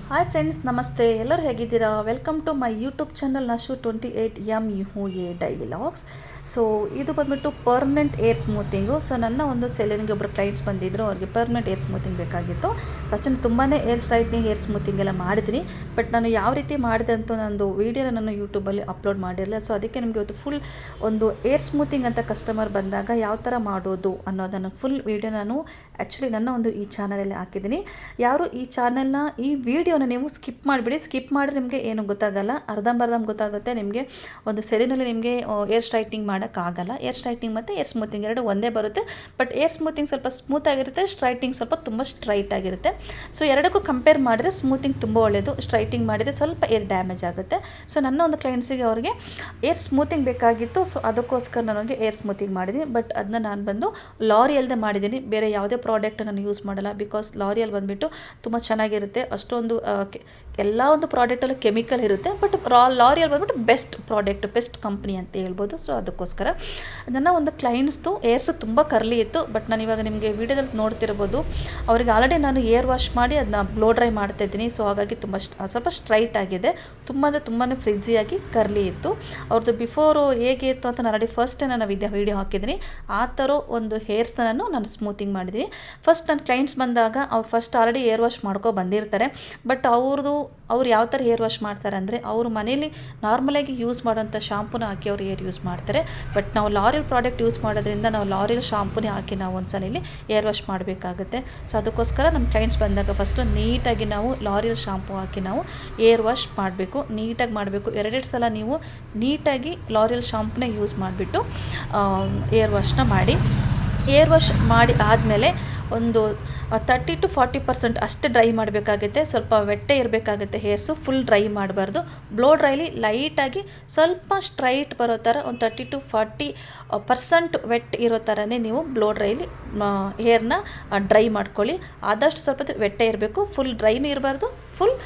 Hi friends, ನಮಸ್ತೆ. ಎಲ್ಲರೂ ಹೇಗಿದ್ದೀರಾ? Welcome to my YouTube channel Nashu 28MUA daily logs. So ಇದು ಬಂದುಬಿಟ್ಟು ಪರ್ಮನೆಂಟ್ ಏರ್ ಸ್ಮೂತಿಂಗು. ಸೊ ನನ್ನ ಒಂದು ಸೆಲೂನಿಗೆ ಒಬ್ಬರು ಕ್ಲೈಂಟ್ಸ್ ಬಂದಿದ್ದರು, ಅವ್ರಿಗೆ ಪರ್ಮನೆಂಟ್ ಏರ್ ಸ್ಮೂತಿಂಗ್ ಬೇಕಾಗಿತ್ತು. ಸೊ ಅಷ್ಟೊಂದು ತುಂಬಾ ಏರ್ ಸ್ಟ್ರೈಟ್ನಿಂಗ್, ಏರ್ ಸ್ಮೂತಿಂಗ್ ಎಲ್ಲ ಮಾಡಿದ್ದೀನಿ. ಬಟ್ ನಾನು ಯಾವ ರೀತಿ ಮಾಡಿದೆ ಅಂತ ನಂದು ವೀಡಿಯೋನ ನಾನು ಯೂಟ್ಯೂಬಲ್ಲಿ ಅಪ್ಲೋಡ್ ಮಾಡಿರಲಿಲ್ಲ. ಸೊ ಅದಕ್ಕೆ ನಿಮಗೆ ಇವತ್ತು ಫುಲ್ ಒಂದು ಏರ್ ಸ್ಮೂತಿಂಗ್ ಅಂತ ಕಸ್ಟಮರ್ ಬಂದಾಗ ಯಾವ ಥರ ಮಾಡೋದು ಅನ್ನೋದನ್ನು ಫುಲ್ ವೀಡಿಯೋ ನಾನು ಆ್ಯಕ್ಚುಲಿ ನನ್ನ ಒಂದು ಈ ಚಾನಲಲ್ಲಿ ಹಾಕಿದ್ದೀನಿ. ಯಾರು ಈ ಚಾನಲ್ನ ಈ ವಿಡಿಯೋನ ನೀವು ಸ್ಕಿಪ್ ಮಾಡಿಬಿಡಿ. ಸ್ಕಿಪ್ ಮಾಡಿದ್ರೆ ನಿಮಗೆ ಏನು ಗೊತ್ತಾಗಲ್ಲ, ಅರ್ಧಂಬರ್ಧಂ ಗೊತ್ತಾಗುತ್ತೆ. ನಿಮಗೆ ಒಂದು ಸೆಲೂನಲ್ಲಿ ನಿಮಗೆ ಏರ್ ಸ್ಟ್ರೈಟ್ನಿಂಗ್ ಮಾಡೋಕ್ಕಾಗಲ್ಲ. ಏರ್ ಸ್ಟ್ರೈಟ್ನಿಂಗ್ ಮತ್ತು ಏರ್ ಸ್ಮೂತಿಂಗ್ ಎರಡು ಒಂದೇ ಬರುತ್ತೆ. ಬಟ್ ಏರ್ ಸ್ಮೂತಿಂಗ್ ಸ್ವಲ್ಪ ಸ್ಮೂತ್ ಆಗಿರುತ್ತೆ, ಸ್ಟ್ರೈಟ್ನಿಂಗ್ ಸ್ವಲ್ಪ ತುಂಬ ಸ್ಟ್ರೈಟ್ ಆಗಿರುತ್ತೆ. ಸೊ ಎರಡಕ್ಕೂ ಕಂಪೇರ್ ಮಾಡಿದ್ರೆ ಸ್ಮೂತಿಂಗ್ ತುಂಬ ಒಳ್ಳೆಯದು, ಸ್ಟ್ರೈಟಿಂಗ್ ಮಾಡಿದರೆ ಸ್ವಲ್ಪ ಏರ್ ಡ್ಯಾಮೇಜ್ ಆಗುತ್ತೆ. ಸೊ ನನ್ನ ಒಂದು ಕ್ಲೈಂಟ್ಸಿಗೆ ಅವ್ರಿಗೆ ಏರ್ ಸ್ಮೂತಿಂಗ್ ಬೇಕಾಗಿತ್ತು. ಸೊ ಅದಕ್ಕೋಸ್ಕರ ನನಗೆ ಏರ್ ಸ್ಮೂತಿಂಗ್ ಮಾಡಿದ್ದೀನಿ. ಬಟ್ ಅದನ್ನ ನಾನು ಬಂದು ಲಾರಿಯಲ್ದೇ ಮಾಡಿದ್ದೀನಿ, ಬೇರೆ ಯಾವುದೇ ಪ್ರಾಡಕ್ಟ್ ನಾನು ಯೂಸ್ ಮಾಡಲ್ಲ. ಬಿಕಾಸ್ ಲಾರಿಯಲ್ ಬಂದುಬಿಟ್ಟು ತುಂಬ ಚೆನ್ನಾಗಿರುತ್ತೆ. ಅಷ್ಟೊಂದು ಎಲ್ಲ ಒಂದು ಪ್ರಾಡಕ್ಟಲ್ಲೂ ಕೆಮಿಕಲ್ ಇರುತ್ತೆ. ಬಟ್ ಲಾರಿಯಲ್ ಬಂದ್ಬಿಟ್ಟು ಬೆಸ್ಟ್ ಪ್ರಾಡಕ್ಟ್, ಬೆಸ್ಟ್ ಕಂಪ್ನಿ ಅಂತ ಹೇಳ್ಬೋದು. ಸೊ ಅದಕ್ಕೋಸ್ಕರ ನನ್ನ ಒಂದು ಕ್ಲೈಂಟ್ಸ್ದು ಏರ್ಸು ತುಂಬ ಕರ್ಲಿ ಇತ್ತು. ಬಟ್ ನಾನು ಇವಾಗ ನಿಮಗೆ ವೀಡಿಯೋದಲ್ಲಿ ನೋಡ್ತಿರ್ಬೋದು, ಅವರಿಗೆ ಆಲ್ರೆಡಿ ನಾನು ಏರ್ ವಾಶ್ ಮಾಡಿ ಅದನ್ನ ಬ್ಲೋ ಡ್ರೈ ಮಾಡ್ತಾಯಿದ್ದೀನಿ. ಸೊ ಹಾಗಾಗಿ ತುಂಬ ಸ್ವಲ್ಪ ಸ್ಟ್ರೈಟ್ ಆಗಿದೆ, ತುಂಬ ಅಂದರೆ ತುಂಬಾ ಫ್ರಿಜ್ಜಿಯಾಗಿ ಕರ್ಲಿ ಇತ್ತು. ಅವ್ರದ್ದು ಬಿಫೋರು ಹೇಗೆ ಇತ್ತು ಅಂತ ನಾನು ಆಲ್ರೆಡಿ ಫಸ್ಟ್ ನಾನು ವೀಡಿಯೋ ಹಾಕಿದ್ದೀನಿ. ಆ ಥರ ಒಂದು ಹೇರ್ಸ್ನ ನಾನು ಸ್ಮೂತಿಂಗ್ ಮಾಡಿದ್ದೀನಿ. ಫಸ್ಟ್ ನನ್ನ ಕ್ಲೈಂಟ್ಸ್ ಬಂದಾಗ ಅವ್ರು ಫಸ್ಟ್ ಆಲ್ರೆಡಿ ಏರ್ ವಾಶ್ ಮಾಡ್ಕೊ ಬಂದಿರ್ತಾರೆ. ಬಟ್ ಅವ್ರು ಯಾವ ಥರ ಏರ್ ವಾಶ್ ಮಾಡ್ತಾರೆ ಅಂದರೆ, ಅವರು ಮನೇಲಿ ನಾರ್ಮಲಾಗಿ ಯೂಸ್ ಮಾಡೋಂಥ ಶಾಂಪೂನ ಹಾಕಿ ಅವ್ರು ಏರ್ ಯೂಸ್ ಮಾಡ್ತಾರೆ. ಬಟ್ ನಾವು ಲಾರಿಯಲ್ ಪ್ರಾಡಕ್ಟ್ ಯೂಸ್ ಮಾಡೋದ್ರಿಂದ ನಾವು ಲಾರಿಯಲ್ ಶಾಂಪೂನೇ ಹಾಕಿ ನಾವು ಒಂದು ಸಲ ಏರ್ ವಾಶ್ ಮಾಡಬೇಕಾಗುತ್ತೆ. ಸೊ ಅದಕ್ಕೋಸ್ಕರ ನಮ್ಮ ಕ್ಲೈಂಟ್ಸ್ ಬಂದಾಗ ಫಸ್ಟು ನೀಟಾಗಿ ನಾವು ಲಾರಿಯಲ್ ಶಾಂಪೂ ಹಾಕಿ ನಾವು ಏರ್ ವಾಶ್ ಮಾಡಬೇಕು, ನೀಟಾಗಿ ಮಾಡಬೇಕು. ಎರಡೆರಡು ಸಲ ನೀವು ನೀಟಾಗಿ ಲಾರಿಯಲ್ ಶಾಂಪೂನೇ ಯೂಸ್ ಮಾಡಿಬಿಟ್ಟು ಏರ್ ವಾಶ್ನ ಮಾಡಿ. ಏರ್ ವಾಶ್ ಮಾಡಿ ಆದಮೇಲೆ ಒಂದು 30 to 40% ಅಷ್ಟೇ ಡ್ರೈ ಮಾಡಬೇಕಾಗುತ್ತೆ. ಸ್ವಲ್ಪ ವೆಟ್ಟೆ ಇರಬೇಕಾಗುತ್ತೆ ಹೇರ್ಸು, ಫುಲ್ ಡ್ರೈ ಮಾಡಬಾರ್ದು. ಬ್ಲೋ ಡ್ರೈಲಿ ಲೈಟಾಗಿ ಸ್ವಲ್ಪ ಸ್ಟ್ರೈಟ್ ಬರೋ ಥರ ಒಂದು 30 to 40% ವೆಟ್ ಇರೋ ಥರನೇ ನೀವು ಬ್ಲೋ ಡ್ರೈಲಿ ಹೇರ್ನ ಡ್ರೈ ಮಾಡ್ಕೊಳ್ಳಿ. ಆದಷ್ಟು ಸ್ವಲ್ಪ ವೆಟ್ಟೆ ಇರಬೇಕು, ಫುಲ್ ಡ್ರೈನೂ ಇರಬಾರ್ದು, ಫುಲ್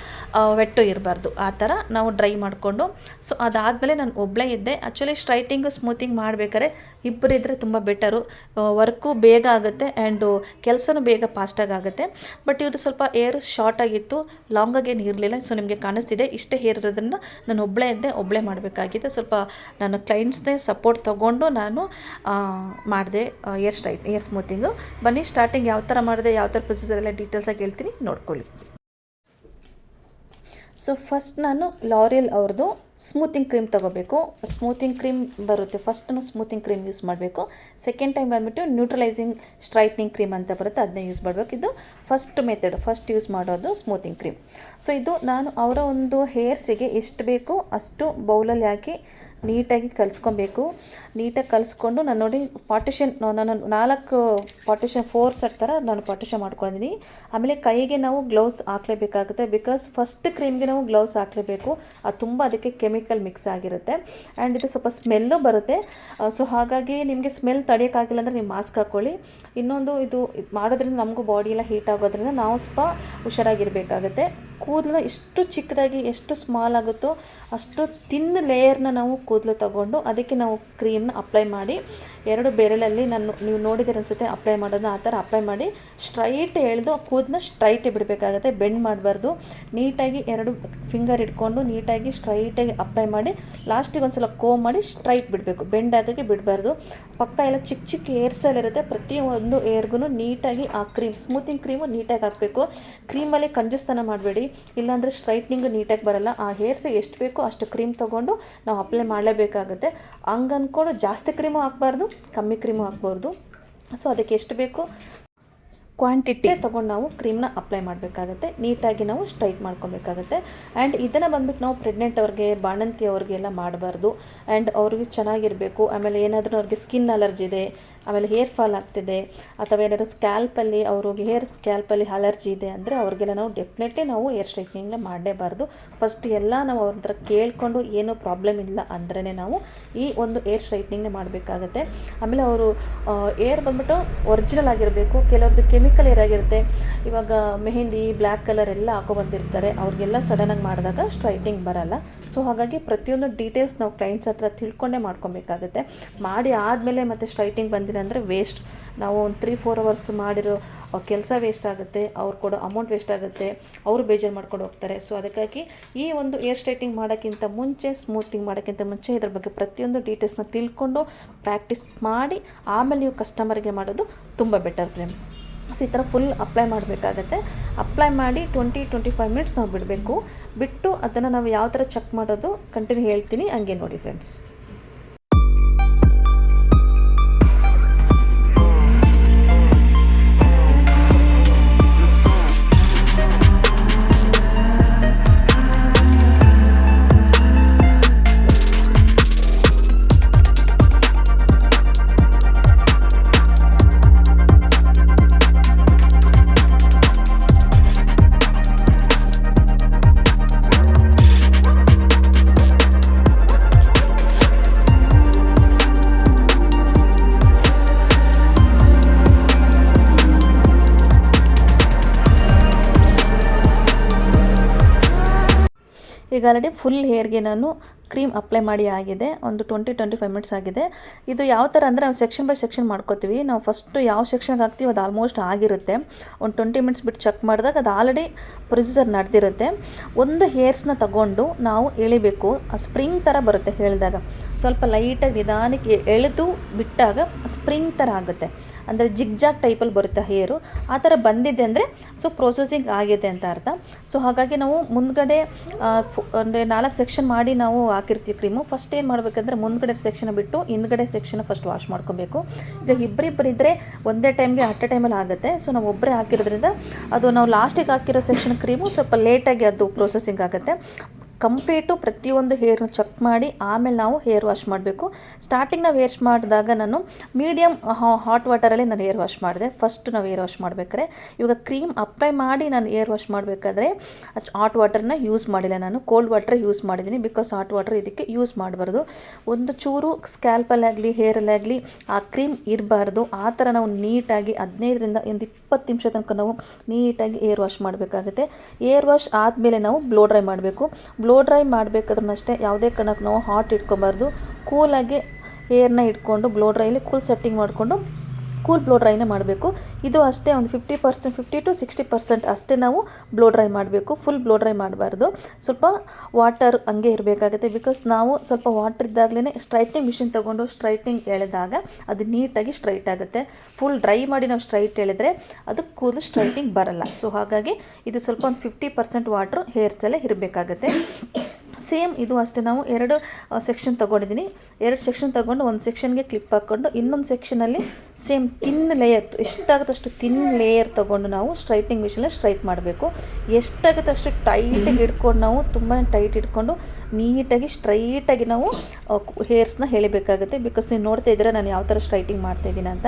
ವೆಟ್ಟು ಇರಬಾರ್ದು. ಆ ಥರ ನಾವು ಡ್ರೈ ಮಾಡಿಕೊಂಡು. ಸೊ ಅದಾದಮೇಲೆ ನಾನು ಒಬ್ಬಳೇ ಇದ್ದೆ. ಆ್ಯಕ್ಚುಲಿ ಸ್ಟ್ರೈಟಿಂಗು ಸ್ಮೂತಿಂಗ್ ಮಾಡಬೇಕಾದ್ರೆ ಇಬ್ಬರಿದ್ದರೆ ತುಂಬ ಬೆಟರು, ವರ್ಕು ಬೇಗ ಆಗುತ್ತೆ ಆ್ಯಂಡು ಕೆಲಸನೂ ಬೇಗ ಫಾಸ್ಟಾಗಿ ಆಗುತ್ತೆ. ಬಟ್ ಇದು ಸ್ವಲ್ಪ ಏರ್ ಶಾರ್ಟ್ ಆಗಿತ್ತು, ಲಾಂಗಾಗೇನು ಇರಲಿಲ್ಲ. ಸೊ ನಿಮಗೆ ಕಾಣಿಸ್ತಿದೆ ಇಷ್ಟೇ ಹೇರ್ ಇರೋದ್ರಿಂದ ನಾನು ಒಬ್ಬಳೇ ಇದ್ದೆ, ಒಬ್ಬಳೇ ಮಾಡಬೇಕಾಗಿದೆ. ಸ್ವಲ್ಪ ನಾನು ಕ್ಲೈಂಟ್ಸ್ನೇ ಸಪೋರ್ಟ್ ತೊಗೊಂಡು ನಾನು ಮಾಡಿದೆ ಏರ್ ಸ್ಮೂತಿಂಗು. ಬನ್ನಿ ಸ್ಟಾರ್ಟಿಂಗ್ ಯಾವ ಥರ ಮಾಡಿದೆ, ಯಾವ ಥರ ಪ್ರೊಸೀಜರ್ ಎಲ್ಲ ಡೀಟೇಲ್ಸಾಗಿ ಹೇಳ್ತೀನಿ, ನೋಡ್ಕೊಳ್ಳಿ. ಸೊ ಫಸ್ಟ್ ನಾನು ಲಾರಿಯಲ್ ಅವ್ರದ್ದು ಸ್ಮೂತಿಂಗ್ ಕ್ರೀಮ್ ತೊಗೋಬೇಕು. ಸ್ಮೂತಿಂಗ್ ಕ್ರೀಮ್ ಬರುತ್ತೆ, ಫಸ್ಟು ಸ್ಮೂತಿಂಗ್ ಕ್ರೀಮ್ ಯೂಸ್ ಮಾಡಬೇಕು. ಸೆಕೆಂಡ್ ಟೈಮ್ ಬಂದುಬಿಟ್ಟು ನ್ಯೂಟ್ರಲೈಸಿಂಗ್ ಸ್ಟ್ರೈಟ್ನಿಂಗ್ ಕ್ರೀಮ್ ಅಂತ ಬರುತ್ತೆ, ಅದನ್ನೇ ಯೂಸ್ ಮಾಡಬೇಕು. ಇದು ಫಸ್ಟ್ ಮೆಥಡ್, ಫಸ್ಟ್ ಯೂಸ್ ಮಾಡೋದು ಸ್ಮೂತಿಂಗ್ ಕ್ರೀಮ್. ಸೊ ಇದು ನಾನು ಅವರ ಒಂದು ಹೇರ್ಸಿಗೆ ಎಷ್ಟು ಬೇಕು ಅಷ್ಟು ಬೌಲಲ್ಲಿ ಹಾಕಿ ನೀಟಾಗಿ ಕಲಿಸ್ಕೊಬೇಕು. ನೀಟಾಗಿ ಕಲಿಸ್ಕೊಂಡು ನಾನು ನೋಡಿ ಪಾರ್ಟಿಷನ್, ನಾನು 4 ಪಾರ್ಟಿಷನ್ 4 ಸೆಟ್ ಥರ ನಾನು ಪಾರ್ಟಿಷನ್ ಮಾಡ್ಕೊಂಡಿದ್ದೀನಿ. ಆಮೇಲೆ ಕೈಗೆ ನಾವು ಗ್ಲೌಸ್ ಹಾಕಲೇಬೇಕಾಗುತ್ತೆ. ಬಿಕಾಸ್ ಫಸ್ಟ್ ಕ್ರೀಮ್ಗೆ ನಾವು ಗ್ಲೌಸ್ ಹಾಕಲೇಬೇಕು, ಅದು ತುಂಬ ಅದಕ್ಕೆ ಕೆಮಿಕಲ್ ಮಿಕ್ಸ್ ಆಗಿರುತ್ತೆ. ಆ್ಯಂಡ್ ಇದು ಸ್ವಲ್ಪ ಸ್ಮೆಲ್ಲು ಬರುತ್ತೆ. ಸೊ ಹಾಗಾಗಿ ನಿಮಗೆ ಸ್ಮೆಲ್ ತಡೆಯೋಕ್ಕಾಗಿಲ್ಲ ಅಂದರೆ ನೀವು ಮಾಸ್ಕ್ ಹಾಕ್ಕೊಳ್ಳಿ. ಇನ್ನೊಂದು ಇದು ಮಾಡೋದ್ರಿಂದ ನಮಗೂ ಬಾಡಿ ಎಲ್ಲ ಹೀಟ್ ಆಗೋದ್ರಿಂದ ನಾವು ಸ್ವಲ್ಪ ಹುಷಾರಾಗಿರಬೇಕಾಗುತ್ತೆ. ಕೂದಲು ಎಷ್ಟು ಚಿಕ್ಕದಾಗಿ ಎಷ್ಟು ಸ್ಮಾಲ್ ಆಗುತ್ತೋ ಅಷ್ಟು ತಿನ್ ಲೇಯರ್ನ ನಾವು ಕೂದಲು ತಗೊಂಡು ಅದಕ್ಕೆ ನಾವು ಕ್ರೀಮ್ನ ಅಪ್ಲೈ ಮಾಡಿ, 2 ಬೆರಳಲ್ಲಿ ನೀವು ನೋಡಿದರೆ ಅನಿಸುತ್ತೆ ಅಪ್ಲೈ ಮಾಡೋದನ್ನ, ಆ ಥರ ಅಪ್ಲೈ ಮಾಡಿ ಸ್ಟ್ರೈಟ್ ಎಳೆದು ಕೂದಲನ್ನ ಸ್ಟ್ರೈಟ್ ಬಿಡಬೇಕಾಗುತ್ತೆ, ಬೆಂಡ್ ಮಾಡಬಾರ್ದು. ನೀಟಾಗಿ 2 ಫಿಂಗರ್ ಇಟ್ಕೊಂಡು ನೀಟಾಗಿ ಸ್ಟ್ರೈಟಾಗಿ ಅಪ್ಲೈ ಮಾಡಿ ಲಾಸ್ಟಿಗೆ ಒಂದು ಸಲ ಕೋಮ್ ಮಾಡಿ ಸ್ಟ್ರೈಟ್ ಬಿಡಬೇಕು, ಬೆಂಡ್ ಆಗೋಕ್ಕೆ ಬಿಡಬಾರ್ದು. ಪಕ್ಕ ಎಲ್ಲ ಚಿಕ್ಕ ಚಿಕ್ಕ ಏರ್ಸಲ್ಲಿ ಇರುತ್ತೆ, ಪ್ರತಿಯೊಂದು ಏರ್ಗೂ ನೀಟಾಗಿ ಆ ಕ್ರೀಮ್, ಸ್ಮೂತಿಂಗ್ ಕ್ರೀಮು ನೀಟಾಗಿ ಹಾಕಬೇಕು. ಕ್ರೀಮಲ್ಲಿ ಕಂಜೂಸ್ತನ ಮಾಡಬೇಡಿ, ಇಲ್ಲಾಂದರೆ ಸ್ಟ್ರೈಟ್ನಿಂಗು ನೀಟಾಗಿ ಬರಲ್ಲ. ಆ ಹೇರ್ಸಿಗೆ ಎಷ್ಟು ಬೇಕೋ ಅಷ್ಟು ಕ್ರೀಮ್ ತೊಗೊಂಡು ನಾವು ಅಪ್ಲೈ ಮಾಡಲೇಬೇಕಾಗುತ್ತೆ. ಹಂಗೆ ಅಂದ್ಕೊಂಡು ಜಾಸ್ತಿ ಕ್ರೀಮು ಹಾಕಬಾರ್ದು, ಕಮ್ಮಿ ಕ್ರೀಮು ಹಾಕ್ಬಾರ್ದು. ಸೊ ಅದಕ್ಕೆ ಎಷ್ಟು ಬೇಕು ಕ್ವಾಂಟಿಟಿ ತೊಗೊಂಡು ನಾವು ಕ್ರೀಮ್ನ ಅಪ್ಲೈ ಮಾಡಬೇಕಾಗುತ್ತೆ. ನೀಟಾಗಿ ನಾವು ಸ್ಟ್ರೈಟ್ ಮಾಡ್ಕೊಬೇಕಾಗುತ್ತೆ. ಆ್ಯಂಡ್ ಇದನ್ನು ಬಂದುಬಿಟ್ಟು ನಾವು ಪ್ರೆಗ್ನೆಂಟ್ ಅವ್ರಿಗೆ, ಬಾಣಂತಿ ಅವ್ರಿಗೆಲ್ಲ ಮಾಡಬಾರ್ದು. ಆ್ಯಂಡ್ ಅವ್ರಿಗೆ ಚೆನ್ನಾಗಿರಬೇಕು. ಆಮೇಲೆ ಏನಾದರೂ ಅವ್ರಿಗೆ ಸ್ಕಿನ್ ಅಲರ್ಜಿ ಇದೆ, ಆಮೇಲೆ ಹೇರ್ ಫಾಲ್ ಆಗ್ತಿದೆ, ಅಥವಾ ಏನಾದರೂ ಸ್ಕ್ಯಾಲ್ಪಲ್ಲಿ ಸ್ಕ್ಯಾಲ್ಪಲ್ಲಿ ಅಲರ್ಜಿ ಇದೆ ಅಂದರೆ ಅವ್ರಿಗೆಲ್ಲ ನಾವು ಡೆಫಿನೆಟ್ಲಿ ನಾವು ಏರ್ ಸ್ಟ್ರೈಟ್ನಿಂಗ್ನ ಮಾಡಲೇಬಾರ್ದು. ಫಸ್ಟ್ ಎಲ್ಲ ನಾವು ಅವ್ರ ಹತ್ರ ಕೇಳಿಕೊಂಡು ಏನೂ ಪ್ರಾಬ್ಲಮ್ ಇಲ್ಲ ಅಂದ್ರೇ ನಾವು ಈ ಒಂದು ಏರ್ ಸ್ಟ್ರೈಟ್ನಿಂಗ್ನ ಮಾಡಬೇಕಾಗತ್ತೆ. ಆಮೇಲೆ ಅವರು ಏರ್ ಬಂದುಬಿಟ್ಟು ಒರಿಜಿನಲ್ ಆಗಿರಬೇಕು. ಕೆಲವ್ರದ್ದು ಕೆಮಿಕಲ್ ಏರಾಗಿರುತ್ತೆ. ಇವಾಗ ಮೆಹಂದಿ ಬ್ಲ್ಯಾಕ್ ಕಲರ್ ಎಲ್ಲ ಬಂದಿರ್ತಾರೆ, ಅವ್ರಿಗೆಲ್ಲ ಸಡನ್ನಾಗಿ ಮಾಡಿದಾಗ ಸ್ಟ್ರೈಟಿಂಗ್ ಬರಲ್ಲ. ಸೊ ಹಾಗಾಗಿ ಪ್ರತಿಯೊಂದು ಡೀಟೇಲ್ಸ್ ನಾವು ಕ್ಲೈಂಟ್ಸ್ ಹತ್ರ ತಿಳ್ಕೊಂಡೇ ಮಾಡ್ಕೊಬೇಕಾಗುತ್ತೆ. ಮಾಡಿ ಆದಮೇಲೆ ಮತ್ತೆ ಸ್ಟ್ರೈಟಿಂಗ್ ಬಂದಿಲ್ಲ ಅಂದರೆ ವೇಸ್ಟ್. ನಾವು ಒಂದು 3-4 ಅವರ್ಸ್ ಮಾಡಿರೋ ಕೆಲಸ ವೇಸ್ಟ್ ಆಗುತ್ತೆ, ಅವ್ರು ಕೊಡೋ ಅಮೌಂಟ್ ವೇಸ್ಟ್ ಆಗುತ್ತೆ, ಅವರು ಬೇಜಾರು ಮಾಡ್ಕೊಂಡು ಹೋಗ್ತಾರೆ. ಸೊ ಅದಕ್ಕಾಗಿ ಈ ಒಂದು ಏರ್ ಸ್ಟ್ರೈಟಿಂಗ್ ಮಾಡೋಕ್ಕಿಂತ ಮುಂಚೆ, ಸ್ಮೂತಿಂಗ್ ಮಾಡೋಕ್ಕಿಂತ ಮುಂಚೆ ಇದ್ರ ಬಗ್ಗೆ ಪ್ರತಿಯೊಂದು ಡೀಟೇಲ್ಸ್ನ ತಿಳ್ಕೊಂಡು ಪ್ರಾಕ್ಟೀಸ್ ಮಾಡಿ ಆಮೇಲೆ ನೀವು ಕಸ್ಟಮರ್ಗೆ ಮಾಡೋದು ತುಂಬ ಬೆಟರ್ ಫ್ರೆಂಡ್. ಸೊ ಈ ಥರ ಫುಲ್ ಅಪ್ಲೈ ಮಾಡಬೇಕಾಗತ್ತೆ. ಅಪ್ಲೈ ಮಾಡಿ 20-25 ಮಿನಿಟ್ಸ್ ನಾವು ಬಿಡಬೇಕು. ಬಿಟ್ಟು ಅದನ್ನು ನಾವು ಯಾವ ಥರ ಚೆಕ್ ಮಾಡೋದು ಕಂಟಿನ್ಯೂ ಹೇಳ್ತೀನಿ, ಹಂಗೆ ನೋಡಿ ಫ್ರೆಂಡ್ಸ್. ಈಗ ಆಲ್ರೆಡಿ ಫುಲ್ ಹೇರ್ಗೆ ನಾನು ಕ್ರೀಮ್ ಅಪ್ಲೈ ಮಾಡಿ ಆಗಿದೆ. ಒಂದು 20-25 ಮಿನಿಟ್ಸ್ ಆಗಿದೆ. ಇದು ಯಾವ ಥರ ಅಂದರೆ ನಾವು ಸೆಕ್ಷನ್ ಬೈ ಸೆಕ್ಷನ್ ಮಾಡ್ಕೋತೀವಿ. ನಾವು ಫಸ್ಟು ಯಾವ ಸೆಕ್ಷನ್ಗೆ ಹಾಕ್ತೀವಿ ಅದು ಆಲ್ಮೋಸ್ಟ್ ಆಗಿರುತ್ತೆ. ಒಂದು 20 ಮಿನಿಟ್ಸ್ ಬಿಟ್ಟು ಚೆಕ್ ಮಾಡಿದಾಗ ಅದು ಆಲ್ರೆಡಿ ಪ್ರೊಸೀಜರ್ ನಡೆದಿರುತ್ತೆ. ಒಂದು ಹೇರ್ಸ್ನ ತಗೊಂಡು ನಾವು ಎಳಿಬೇಕು. ಆ ಸ್ಪ್ರಿಂಗ್ ಥರ ಬರುತ್ತೆ ಹೇಳಿದಾಗ, ಸ್ವಲ್ಪ ಲೈಟಾಗಿ ನಿಧಾನಕ್ಕೆ ಎಳೆದು ಬಿಟ್ಟಾಗ ಸ್ಪ್ರಿಂಗ್ ಥರ ಆಗುತ್ತೆ. ಅಂದರೆ ಜಿಗ್ಜಾಗ್ ಟೈಪಲ್ಲಿ ಬರುತ್ತೆ ಹೇರು. ಆ ಥರ ಬಂದಿದೆ ಅಂದರೆ ಸೊ ಪ್ರೊಸೆಸಿಂಗ್ ಆಗಿದೆ ಅಂತ ಅರ್ಥ. ಸೊ ಹಾಗಾಗಿ ನಾವು ಮುಂದ್ಗಡೆ ಅಂದರೆ 4 ಸೆಕ್ಷನ್ ಮಾಡಿ ನಾವು ಹಾಕಿರ್ತೀವಿ ಕ್ರೀಮು. ಫಸ್ಟ್ ಏನು ಮಾಡಬೇಕಂದ್ರೆ ಮುಂದ್ಗಡೆ ಸೆಕ್ಷನ್ ಬಿಟ್ಟು ಹಿಂದ್ಗಡೆ ಸೆಕ್ಷನ್ ಫಸ್ಟ್ ವಾಶ್ ಮಾಡ್ಕೊಬೇಕು. ಈಗ ಇಬ್ಬರಿದ್ದರೆ ಒಂದೇ ಟೈಮ್ಗೆ ಅಟ್ ಎ ಟೈಮಲ್ಲಿ ಆಗುತ್ತೆ. ಸೊ ನಾವು ಒಬ್ಬರೇ ಹಾಕಿರೋದ್ರಿಂದ ಅದು ನಾವು ಲಾಸ್ಟಿಗೆ ಹಾಕಿರೋ ಸೆಕ್ಷನ್ ಕ್ರೀಮು ಸ್ವಲ್ಪ ಲೇಟಾಗಿ ಅದು ಪ್ರೊಸೆಸಿಂಗ್ ಆಗುತ್ತೆ. ಕಂಪ್ಲೀಟು ಪ್ರತಿಯೊಂದು ಹೇರ್ನ ಚೆಕ್ ಮಾಡಿ ಆಮೇಲೆ ನಾವು ಹೇರ್ ವಾಶ್ ಮಾಡಬೇಕು. ಸ್ಟಾರ್ಟಿಂಗ್ ನಾವು ಹೇರ್ ವಾಶ್ ಮಾಡಿದಾಗ ನಾನು ಮೀಡಿಯಮ್ ಹಾಟ್ ವಾಟರಲ್ಲಿ ನಾನು ಹೇರ್ ವಾಶ್ ಮಾಡಿದೆ. ಫಸ್ಟ್ ನಾವು ಹೇರ್ ವಾಶ್ ಮಾಡಬೇಕಾದ್ರೆ, ಇವಾಗ ಕ್ರೀಮ್ ಅಪ್ಲೈ ಮಾಡಿ ನಾನು ಹೇರ್ ವಾಶ್ ಮಾಡಬೇಕಾದ್ರೆ ಹಾಟ್ ವಾಟರ್ನ ಯೂಸ್ ಮಾಡಿಲ್ಲ, ನಾನು ಕೋಲ್ಡ್ ವಾಟರ್ ಯೂಸ್ ಮಾಡಿದ್ದೀನಿ. ಬಿಕಾಸ್ ಹಾಟ್ ವಾಟರ್ ಇದಕ್ಕೆ ಯೂಸ್ ಮಾಡಬಾರ್ದು. ಒಂದು ಚೂರು ಸ್ಕ್ಯಾಲ್ಪಲ್ಲಾಗಲಿ ಹೇರಲ್ಲಾಗಲಿ ಆ ಕ್ರೀಮ್ ಇರಬಾರ್ದು. ಆ ಥರ ನಾವು ನೀಟಾಗಿ 15ರಿಂದ 20 ನಿಮಿಷ ತನಕ ನಾವು ನೀಟಾಗಿ ಹೇರ್ ವಾಶ್ ಮಾಡಬೇಕಾಗುತ್ತೆ. ಹೇರ್ ವಾಶ್ ಆದಮೇಲೆ ನಾವು ಬ್ಲೋ ಡ್ರೈ ಮಾಡಬೇಕು. ಬ್ಲೋ ಡ್ರೈ ಮಾಡಬೇಕಾದ್ರಷ್ಟೇ ಯಾವುದೇ ಕಾರಣಕ್ಕೆ ನಾವು ಹಾಟ್ ಇಟ್ಕೊಬಾರ್ದು. ಕೂಲಾಗಿ ಹೇರ್ನ ಇಟ್ಕೊಂಡು ಬ್ಲೋ ಡ್ರೈಲಿ ಕೂಲ್ ಸೆಟ್ಟಿಂಗ್ ಮಾಡಿಕೊಂಡು ಕೂಲ್ ಬ್ಲೋ ಡ್ರೈನೇ ಮಾಡಬೇಕು. ಇದು ಅಷ್ಟೇ ಒಂದು 50% 50-60% ಅಷ್ಟೇ ನಾವು ಬ್ಲೋ ಡ್ರೈ ಮಾಡಬೇಕು. ಫುಲ್ ಬ್ಲೋ ಡ್ರೈ ಮಾಡಬಾರ್ದು. ಸ್ವಲ್ಪ ವಾಟರ್ ಹಂಗೆ ಇರಬೇಕಾಗುತ್ತೆ. ಬಿಕಾಸ್ ನಾವು ಸ್ವಲ್ಪ ವಾಟರ್ ಇದ್ದಾಗಲೇ ಸ್ಟ್ರೈಟ್ನಿಂಗ್ ಮಿಷಿನ್ ತೊಗೊಂಡು ಸ್ಟ್ರೈಟ್ನಿಂಗ್ ಎಳೆದಾಗ ಅದು ನೀಟಾಗಿ ಸ್ಟ್ರೈಟ್ ಆಗುತ್ತೆ. ಫುಲ್ ಡ್ರೈ ಮಾಡಿ ನಾವು ಸ್ಟ್ರೈಟ್ ಎಳೆದ್ರೆ ಅದು ಕೂದಲು ಸ್ಟ್ರೈಟಿಂಗ್ ಬರಲ್ಲ. ಸೊ ಹಾಗಾಗಿ ಇದು ಸ್ವಲ್ಪ ಒಂದು 50% ವಾಟ್ರು ಹೇರ್ಸಲ್ಲೇ ಇರಬೇಕಾಗತ್ತೆ. ಸೇಮ್ ಇದು ಅಷ್ಟೇ. ನಾವು 2 ಸೆಕ್ಷನ್ ತೊಗೊಂಡಿದ್ದೀನಿ. 2 ಸೆಕ್ಷನ್ ತೊಗೊಂಡು ಒಂದು ಸೆಕ್ಷನ್ಗೆ ಕ್ಲಿಪ್ ಹಾಕ್ಕೊಂಡು ಇನ್ನೊಂದು ಸೆಕ್ಷನಲ್ಲಿ ಸೇಮ್ ತಿನ್ ಲೇಯರ್, ಎಷ್ಟಾಗುತ್ತೆ ಅಷ್ಟು ತಿನ್ ಲೇಯರ್ ತೊಗೊಂಡು ನಾವು ಸ್ಟ್ರೈಟಿಂಗ್ ಮಿಷಿನಲ್ಲಿ ಸ್ಟ್ರೈಟ್ ಮಾಡಬೇಕು. ಎಷ್ಟಾಗುತ್ತೆ ಅಷ್ಟು ಟೈಟಾಗಿ ಇಟ್ಕೊಂಡು ನಾವು ತುಂಬಾ ಟೈಟ್ ಇಟ್ಕೊಂಡು ನೀಟಾಗಿ ಸ್ಟ್ರೈಟಾಗಿ ನಾವು ಹೇರ್ಸ್ನ ಎಳಿಬೇಕಾಗುತ್ತೆ. ಬಿಕಾಸ್ ನೀವು ನೋಡ್ತಾ ಇದ್ದೀರಾ ನಾನು ಯಾವ ಥರ ಸ್ಟ್ರೈಟಿಂಗ್ ಮಾಡ್ತಾಯಿದ್ದೀನಿ ಅಂತ.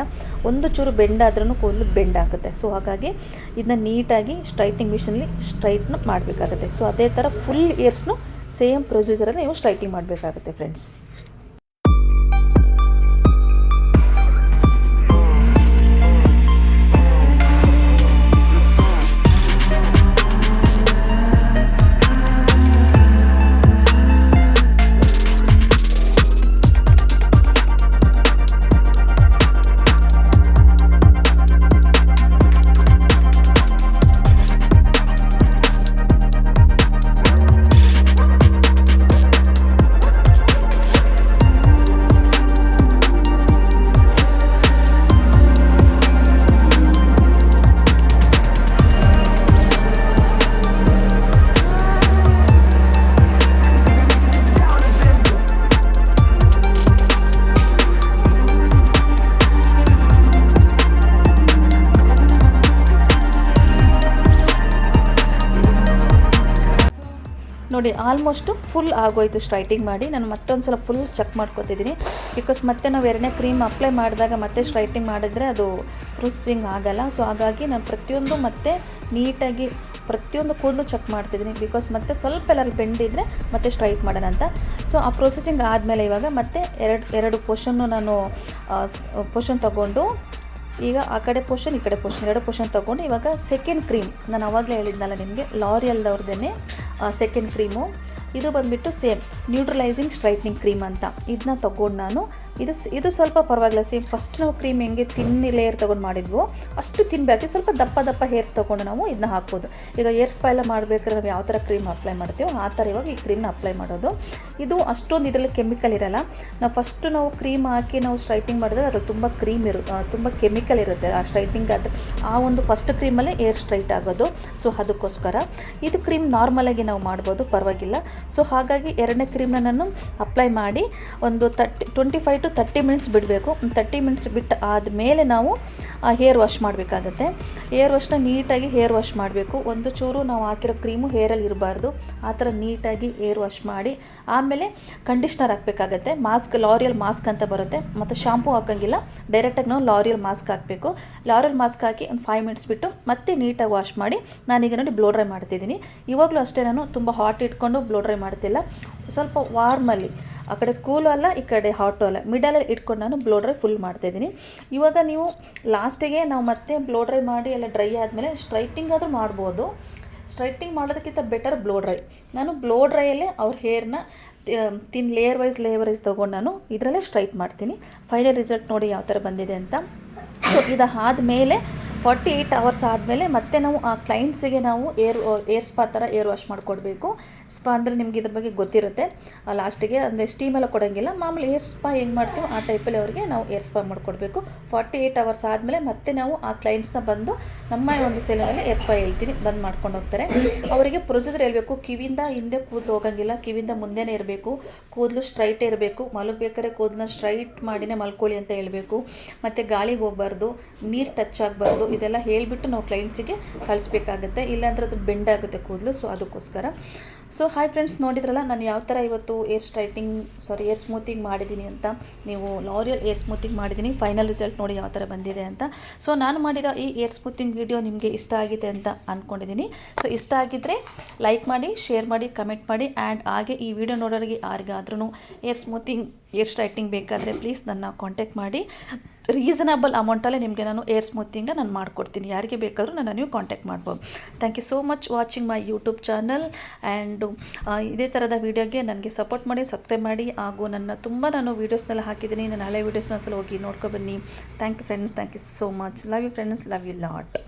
ಒಂದು ಚೂರು ಬೆಂಡ್ ಆದ್ರೂ ಕೂದಲು ಬೆಂಡ್ ಆಗುತ್ತೆ. ಸೊ ಹಾಗಾಗಿ ಇದನ್ನ ನೀಟಾಗಿ ಸ್ಟ್ರೈಟಿಂಗ್ ಮಿಷಿನಲ್ಲಿ ಸ್ಟ್ರೈಟ್ನ ಮಾಡಬೇಕಾಗುತ್ತೆ. ಸೊ ಅದೇ ಥರ ಫುಲ್ ಹೇರ್ಸ್ನು ಸೇಮ್ ಪ್ರೊಸೀಜರಲ್ಲಿ ನೀವು ಸ್ಟ್ರೈಟಿಂಗ್ ಮಾಡಬೇಕಾಗುತ್ತೆ ಫ್ರೆಂಡ್ಸ್. ನೋಡಿ ಆಲ್ಮೋಸ್ಟು ಫುಲ್ ಆಗೋಯ್ತು ಸ್ಟ್ರೈಟಿಂಗ್ ಮಾಡಿ. ನಾನು ಮತ್ತೊಂದು ಸಲ ಫುಲ್ ಚೆಕ್ ಮಾಡ್ಕೊತಿದ್ದೀನಿ. ಬಿಕಾಸ್ ಮತ್ತೆ ನಾವು 2ನೇ ಕ್ರೀಮ್ ಅಪ್ಲೈ ಮಾಡಿದಾಗ ಮತ್ತೆ ಸ್ಟ್ರೈಟಿಂಗ್ ಮಾಡಿದ್ರೆ ಅದು ಪ್ರೊಸೆಸಿಂಗ್ ಆಗಲ್ಲ. ಸೊ ಹಾಗಾಗಿ ನಾನು ಪ್ರತಿಯೊಂದು ಮತ್ತೆ ನೀಟಾಗಿ ಪ್ರತಿಯೊಂದು ಕೂದಲು ಚೆಕ್ ಮಾಡ್ತಿದ್ದೀನಿ. ಬಿಕಾಸ್ ಮತ್ತೆ ಸ್ವಲ್ಪ ಎಲ್ಲರೂ ಬೆಂಡಿದ್ರೆ ಮತ್ತೆ ಸ್ಟ್ರೈಟ್ ಮಾಡೋಣ ಅಂತ. ಸೊ ಆ ಪ್ರೊಸೆಸಿಂಗ್ ಆದಮೇಲೆ ಇವಾಗ ಮತ್ತೆ ಎರಡು ಪೋರ್ಷನ್ನು ನಾನು ಪೋರ್ಷನ್ ತೊಗೊಂಡು ಈಗ ಆ ಕಡೆ ಪೋರ್ಷನ್ ಈ ಕಡೆ ಪೋರ್ಷನ್ ಎರಡು ಪೋರ್ಷನ್ ತೊಗೊಂಡು ಇವಾಗ ಸೆಕೆಂಡ್ ಕ್ರೀಮ್ ನಾನು ಆವಾಗಲೇ ಹೇಳಿದ್ನಲ್ಲ ನಿಮಗೆ ಲಾರಿಯಲ್ ಅವ್ರದ್ದೇ ಸೆಕೆಂಡ್ ಕ್ರೀಮು. ಇದು ಬಂದುಬಿಟ್ಟು ಸೇಮ್ ನ್ಯೂಟ್ರಲೈಸಿಂಗ್ ಸ್ಟ್ರೈಟ್ನಿಂಗ್ ಕ್ರೀಮ್ ಅಂತ ಇದನ್ನ ತೊಗೊಂಡು ನಾನು ಇದು ಸ್ವಲ್ಪ ಪರವಾಗಿಲ್ಲ. ಸೇಮ್ ಫಸ್ಟ್ ನಾವು ಕ್ರೀಮ್ ಹೆಂಗೆ ತಿನ್ ಲೇಯರ್ ತೊಗೊಂಡು ಮಾಡಿದ್ವೋ ಅಷ್ಟು ತಿನ್ನಬೇಕು. ಸ್ವಲ್ಪ ದಪ್ಪ ಹೇರ್ಸ್ ತೊಗೊಂಡು ನಾವು ಇದನ್ನ ಹಾಕ್ಬೋದು. ಈಗ ಹೇರ್ ಸ್ಪೈಲ ಮಾಡಬೇಕಾದ್ರೆ ನಾವು ಯಾವ ಥರ ಕ್ರೀಮ್ ಅಪ್ಲೈ ಮಾಡ್ತೀವೋ ಆ ಥರ ಇವಾಗ ಈ ಕ್ರೀಮ್ನ ಅಪ್ಲೈ ಮಾಡೋದು. ಇದು ಅಷ್ಟೊಂದು ಇದರಲ್ಲಿ ಕೆಮಿಕಲ್ ಇರೋಲ್ಲ. ನಾವು ಕ್ರೀಮ್ ಹಾಕಿ ನಾವು ಸ್ಟ್ರೈಟ್ನಿಂಗ್ ಮಾಡಿದ್ರೆ ಅದು ತುಂಬ ಕೆಮಿಕಲ್ ಇರುತ್ತೆ ಆ ಸ್ಟ್ರೈಟ್ನಿಂಗ್. ಅದು ಆ ಒಂದು ಫಸ್ಟ್ ಕ್ರೀಮಲ್ಲೇ ಹೇರ್ ಸ್ಟ್ರೈಟ್ ಆಗೋದು. ಸೊ ಅದಕ್ಕೋಸ್ಕರ ಇದು ಕ್ರೀಮ್ ನಾರ್ಮಲಾಗಿ ನಾವು ಮಾಡ್ಬೋದು, ಪರವಾಗಿಲ್ಲ. ಸೊ ಹಾಗಾಗಿ ಎರಡನೇ ಕ್ರೀಮ್ನ ನಾನು ಅಪ್ಲೈ ಮಾಡಿ ಒಂದು 25 to 30 ಮಿನಿಟ್ಸ್ ಬಿಡಬೇಕು. 30 ಮಿನಿಟ್ಸ್ ಬಿಟ್ಟು ಆದಮೇಲೆ ನಾವು ಹೇರ್ ವಾಶ್ ಮಾಡಬೇಕಾಗತ್ತೆ. ಹೇರ್ ವಾಶ್ನ ನೀಟಾಗಿ ಹೇರ್ ವಾಶ್ ಮಾಡಬೇಕು. ಒಂದು ಚೂರು ನಾವು ಹಾಕಿರೋ ಕ್ರೀಮು ಹೇರಲ್ಲಿ ಇರಬಾರ್ದು. ಆ ಥರ ನೀಟಾಗಿ ಹೇರ್ ವಾಶ್ ಮಾಡಿ ಆಮೇಲೆ ಕಂಡೀಷ್ನರ್ ಹಾಕಬೇಕಾಗತ್ತೆ. ಮಾಸ್ಕ್ ಲಾರಿಯಲ್ ಮಾಸ್ಕ್ ಅಂತ ಬರುತ್ತೆ, ಮತ್ತು ಶಾಂಪೂ ಹಾಕೋಂಗಿಲ್ಲ, ಡೈರೆಕ್ಟಾಗಿ ನಾವು ಲಾರಿಯಲ್ ಮಾಸ್ಕ್ ಹಾಕಬೇಕು. ಲಾರಿಯಲ್ ಮಾಸ್ಕ್ ಹಾಕಿ ಒಂದು 5 ಮಿನಿಟ್ಸ್ ಬಿಟ್ಟು ಮತ್ತೆ ನೀಟಾಗಿ ವಾಶ್ ಮಾಡಿ ನಾನೀಗ ನೋಡಿ ಬ್ಲೋ ಡ್ರೈ ಮಾಡ್ತಿದ್ದೀನಿ. ಇವಾಗಲೂ ಅಷ್ಟೇ, ನಾನು ತುಂಬ ಹಾಟ್ ಇಟ್ಕೊಂಡು ಬ್ಲೋ ಡ್ರೈ ಮಾಡ್ತಿಲ್ಲ, ಸ್ವಲ್ಪ ವಾರ್ಮಲ್ಲಿ, ಆ ಕಡೆ ಕೂಲು ಅಲ್ಲ ಈ ಕಡೆ ಹಾಟು ಅಲ್ಲ, ಮಿಡಲಲ್ಲಿ ಇಟ್ಕೊಂಡು ನಾನು ಬ್ಲೋ ಡ್ರೈ ಫುಲ್ ಮಾಡ್ತಾಯಿದ್ದೀನಿ. ಇವಾಗ ನೀವು ಲಾಸ್ಟಿಗೆ ನಾವು ಮತ್ತೆ ಬ್ಲೋ ಡ್ರೈ ಮಾಡಿ ಎಲ್ಲ ಡ್ರೈ ಆದಮೇಲೆ ಸ್ಟ್ರೈಟ್ನಿಂಗ್ ಆದರೂ ಮಾಡ್ಬೋದು. ಸ್ಟ್ರೈಟ್ನಿಂಗ್ ಮಾಡೋದಕ್ಕಿಂತ ಬೆಟರ್ ಬ್ಲೋ ಡ್ರೈ. ನಾನು ಬ್ಲೋ ಡ್ರೈಯಲ್ಲೇ ಅವ್ರ ಹೇರ್ನ ಲೇಯರ್ ವೈಸ್ ತೊಗೊಂಡು ನಾನು ಇದರಲ್ಲೇ ಸ್ಟ್ರೈಟ್ ಮಾಡ್ತೀನಿ. ಫೈನಲ್ ರಿಸಲ್ಟ್ ನೋಡಿ ಯಾವ ಥರ ಬಂದಿದೆ ಅಂತ. ಸೊ ಇದಾದಮೇಲೆ 48 ಅವರ್ಸ್ ಆದಮೇಲೆ ಮತ್ತೆ ನಾವು ಆ ಕ್ಲೈಂಟ್ಸಿಗೆ ನಾವು ಏರ್ ಸ್ಪಾ ಥರ ಏರ್ ವಾಶ್ ಮಾಡಿಕೊಡ್ಬೇಕು. ಸ್ಪಾ ಅಂದರೆ ನಿಮ್ಗೆ ಇದ್ರ ಬಗ್ಗೆ ಗೊತ್ತಿರುತ್ತೆ. ಲಾಸ್ಟಿಗೆ ಅಂದರೆ ಸ್ಟೀಮೆಲ್ಲ ಕೊಡೋಂಗಿಲ್ಲ, ಮಾಮೂಲಿ ಏರ್ ಸ್ಪಾ ಹೆಂಗೆ ಮಾಡ್ತೀವೋ ಆ ಟೈಪಲ್ಲಿ ಅವ್ರಿಗೆ ನಾವು ಏರ್ ಸ್ಪಾ ಮಾಡಿಕೊಡ್ಬೇಕು. 48 ಅವರ್ಸ್ ಆದಮೇಲೆ ಮತ್ತೆ ನಾವು ಆ ಕ್ಲೈಂಟ್ಸ್ನ ಬಂದು ನಮ್ಮ ಒಂದು ಸೆಲೂನಲ್ಲಿ ಏರ್ ಸ್ಪಾ ಹೇಳ್ತೀನಿ ಬಂದು ಮಾಡ್ಕೊಂಡು ಹೋಗ್ತಾರೆ. ಅವರಿಗೆ ಪ್ರೊಸೀಜರ್ ಹೇಳಬೇಕು. ಕಿವಿಯಿಂದ ಹಿಂದೆ ಕೂದಲು ಹೋಗೋಂಗಿಲ್ಲ, ಕಿವಿಯಿಂದ ಮುಂದೆನೇ ಇರಬೇಕು, ಕೂದಲು ಸ್ಟ್ರೈಟೇ ಇರಬೇಕು. ಮಲಗಬೇಕಾದ್ರೆ ಕೂದಲನ್ನ ಸ್ಟ್ರೈಟ್ ಮಾಡಿನೇ ಮಲ್ಕೊಳ್ಳಿ ಅಂತ ಹೇಳಬೇಕು. ಮತ್ತು ಗಾಳಿಗೆ ಹೋಗಬಾರ್ದು, ನೀರು ಟಚ್ ಆಗಬಾರ್ದು. ಇದೆಲ್ಲ ಹೇಳಿಬಿಟ್ಟು ನಾವು ಕ್ಲೈಂಟ್ಸಿಗೆ ಕಳಿಸ್ಬೇಕಾಗುತ್ತೆ, ಇಲ್ಲಾಂದ್ರೆ ಅದು ಬೆಂಡ್ ಆಗುತ್ತೆ ಕೂದಲು. ಸೊ ಅದಕ್ಕೋಸ್ಕರ. ಸೊ ಹಾಯ್ ಫ್ರೆಂಡ್ಸ್, ನೋಡಿದ್ರಲ್ಲ ನಾನು ಯಾವ ಥರ ಇವತ್ತು ಏರ್ ಸ್ಮೂತಿಂಗ್ ಮಾಡಿದ್ದೀನಿ ಅಂತ. ನೀವು ಲಾರಿಯಲ್ ಏರ್ ಸ್ಮೂತಿಂಗ್ ಮಾಡಿದ್ದೀನಿ. ಫೈನಲ್ ರಿಸಲ್ಟ್ ನೋಡಿ ಯಾವ ಥರ ಬಂದಿದೆ ಅಂತ. ಸೊ ನಾನು ಮಾಡಿರೋ ಈ ಏರ್ ಸ್ಮೂತಿಂಗ್ ವಿಡಿಯೋ ನಿಮಗೆ ಇಷ್ಟ ಆಗಿದೆ ಅಂತ ಅಂದ್ಕೊಂಡಿದ್ದೀನಿ. ಸೊ ಇಷ್ಟ ಆಗಿದ್ದರೆ ಲೈಕ್ ಮಾಡಿ, ಶೇರ್ ಮಾಡಿ, ಕಮೆಂಟ್ ಮಾಡಿ. ಆ್ಯಂಡ್ ಹಾಗೆ ಈ ವಿಡಿಯೋ ನೋಡೋರಿಗೆ ಯಾರಿಗಾದ್ರೂ ಏರ್ ಸ್ಟ್ರೈಟ್ನಿಂಗ್ ಬೇಕಾದರೆ ಪ್ಲೀಸ್ ನನ್ನ ಕಾಂಟ್ಯಾಕ್ಟ್ ಮಾಡಿ. ರೀಸನಬಲ್ ಅಮೌಂಟಲ್ಲೇ ನಿಮಗೆ ನಾನು ಏರ್ ಸ್ಮೂತಿಂಗ್ನ ನಾನು ಮಾಡಿಕೊಡ್ತೀನಿ. ಯಾರಿಗೆ ಬೇಕಾದರೂ ನನ್ನ ನೀವು ಕಾಂಟ್ಯಾಕ್ಟ್ ಮಾಡ್ಬೋದು. Thank you so much watching my YouTube channel. And ಇದೇ ಥರದ ವೀಡಿಯೋಗೆ ನನಗೆ ಸಪೋರ್ಟ್ ಮಾಡಿ, ಸಬ್ಸ್ಕ್ರೈಬ್ ಮಾಡಿ. ಹಾಗೂ ನಾನು ವೀಡಿಯೋಸ್ನೆಲ್ಲ ಹಾಕಿದ್ದೀನಿ. ನನ್ನ ಹಳೆ ವೀಡಿಯೋಸ್ನ ಒಂದ್ಸಲ ಹೋಗಿ ನೋಡ್ಕೊಬನ್ನಿ. Thank you friends, thank you so much. Love you friends, love you lot.